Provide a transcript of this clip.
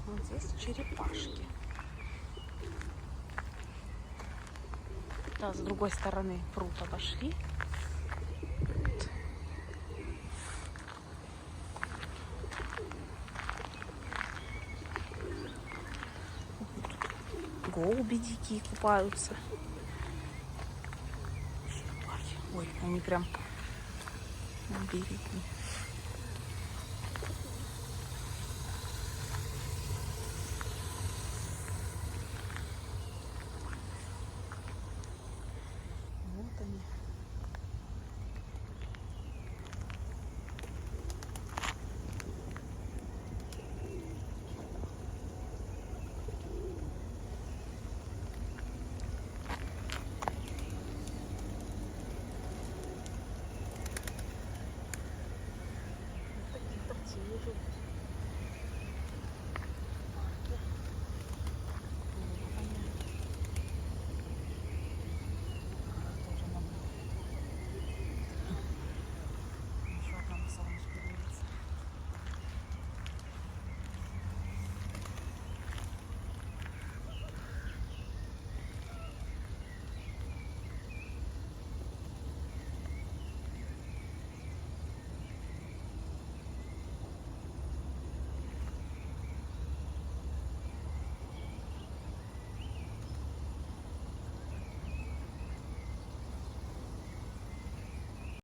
Вот здесь черепашки. Да, с другой стороны пруд обошли. Голуби дикие купаются. Черепахи. Ой, они прям на берегу. Вот они. Вот такие птицы живут.